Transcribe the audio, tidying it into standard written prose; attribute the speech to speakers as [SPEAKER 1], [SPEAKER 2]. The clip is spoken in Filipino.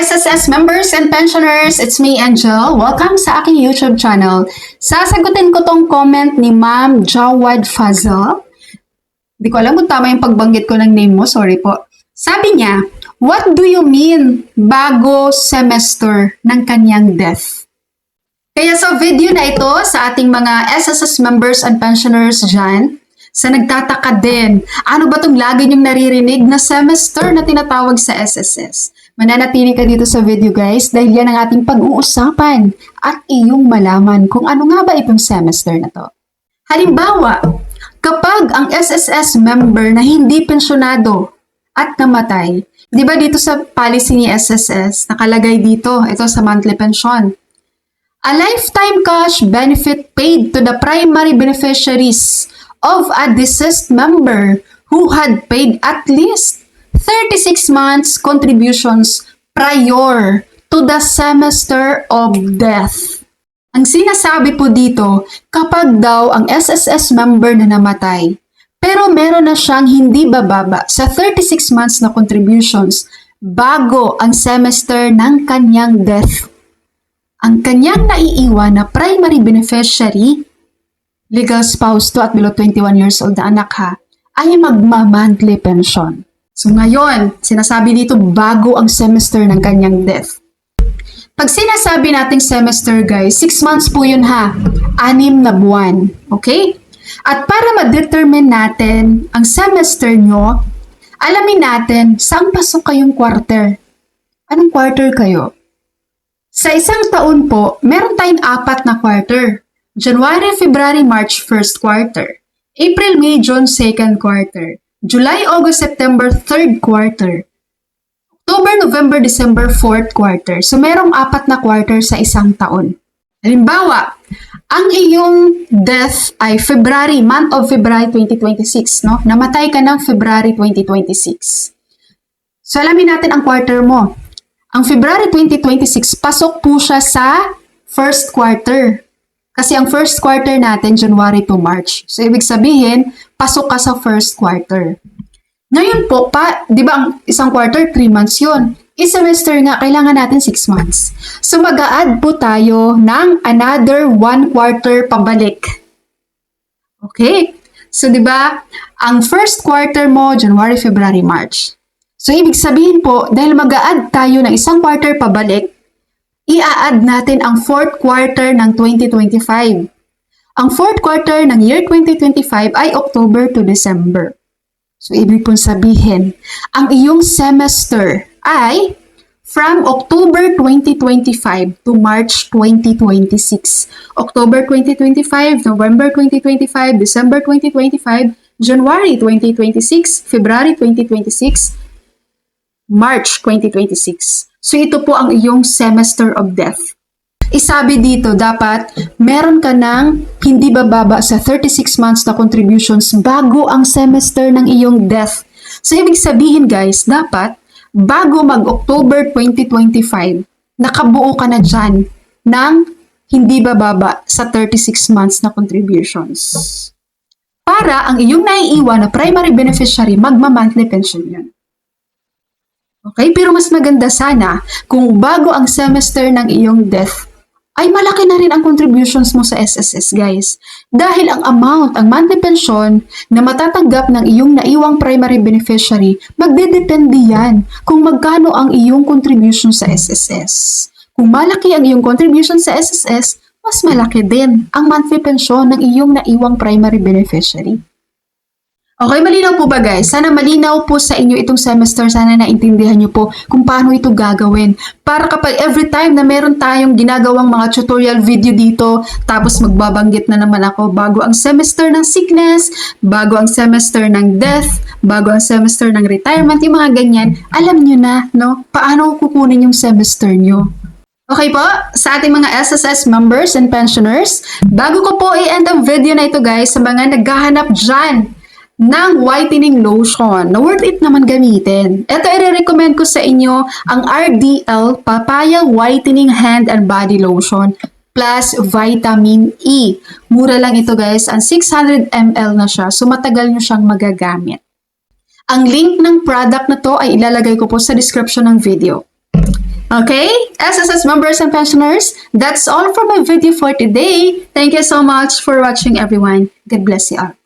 [SPEAKER 1] SSS members and pensioners, it's me, Angel. Welcome sa aking YouTube channel. Sasagutin ko tong comment ni Ma'am Jawad Fazal. Di ko alam kung tama yung pagbanggit ko ng name mo, sorry po. Sabi niya, what do you mean bago semester ng kanyang death? Kaya sa video na ito, sa ating mga SSS members and pensioners dyan, sa nagtataka din, ano ba itong lagi niyong naririnig na semester na tinatawag sa SSS? Mananatili ka dito sa video guys dahil yan ang ating pag-uusapan at iyong malaman kung ano nga ba itong semester na to. Halimbawa, kapag ang SSS member na hindi pensyonado at namatay, di ba dito sa policy ni SSS, nakalagay dito, ito sa monthly pension, a lifetime cash benefit paid to the primary beneficiaries of a deceased member who had paid at least 36 months contributions prior to the semester of death. Ang sinasabi po dito, kapag daw ang SSS member na namatay, pero meron na siyang hindi bababa sa 36 months na contributions bago ang semester ng kanyang death, ang kanyang naiiwan na primary beneficiary, legal spouse to at below 21 years old na anak ha, ay magma-monthly pension. So ngayon, sinasabi dito bago ang semester ng kanyang death. Pag sinasabi nating semester guys, 6 months po yun ha, 6 na buwan. Okay? At para ma-determine natin ang semester nyo, alamin natin saan pasok kayong quarter. Anong quarter kayo? Sa isang taon po, meron tayong 4 na quarter. January, February, March, 1st quarter. April, May, June, 2nd quarter. July, August, September, 3rd quarter. October, November, December, 4th quarter. So, merong 4 na quarter sa isang taon. Halimbawa, ang iyong death ay February, month of February 2026, no? Namatay ka ng February 2026. So, alamin natin ang quarter mo. Ang February 2026, pasok po siya sa 1st quarter. Kasi ang 1st quarter natin, January to March. So, ibig sabihin, pasok ka sa 1st quarter. Ngayon po, di ba ang isang quarter, 3 months yun. I-semester nga, kailangan natin 6 months. So, mag-a-add po tayo ng another 1 quarter pabalik. Okay? So, di ba, ang 1st quarter mo, January, February, March. So, ibig sabihin po, dahil mag-a-add tayo ng isang quarter pabalik, i-a-add natin ang 4th quarter ng 2025. Ang 4th quarter ng year 2025 ay October to December. So, ibig pong sabihin, ang iyong semester ay from October 2025 to March 2026. October 2025, November 2025, December 2025, January 2026, February 2026, March 2026. So, ito po ang iyong semester of death. Isabi dito, dapat meron ka ng hindi bababa sa 36 months na contributions bago ang semester ng iyong death. So, ibig sabihin guys, dapat bago mag-October 2025, nakabuo ka na dyan ng hindi bababa sa 36 months na contributions. Para ang iyong naiiwan na primary beneficiary, magma-monthly pension yun. Okay, pero mas maganda sana kung bago ang semester ng iyong death, ay malaki na rin ang contributions mo sa SSS, guys. Dahil ang amount, ang monthly pension na matatanggap ng iyong naiwang primary beneficiary, magdedepende yan kung magkano ang iyong contribution sa SSS. Kung malaki ang iyong contribution sa SSS, mas malaki din ang monthly pension ng iyong naiwang primary beneficiary. Okay, malinaw po ba guys? Sana malinaw po sa inyo itong semester. Sana naintindihan nyo po kung paano ito gagawin. Para kapag every time na meron tayong ginagawang mga tutorial video dito, tapos magbabanggit na naman ako bago ang semester ng sickness, bago ang semester ng death, bago ang semester ng retirement, yung mga ganyan, alam nyo na, no? Paano kukunin yung semester nyo. Okay po, sa ating mga SSS members and pensioners, bago ko po i-end ang video na ito guys, sa mga naghahanap dyan ng whitening lotion na worth it naman gamitin. Ito i-recommend ko sa inyo ang RDL Papaya Whitening Hand and Body Lotion plus Vitamin E. Mura lang ito guys, ang 600 ml na siya, so matagal nyo siyang magagamit. Ang link ng product na to ay ilalagay ko po sa description ng video. Okay, SSS members and pensioners, that's all for my video for today. Thank you so much for watching, everyone. God bless you all.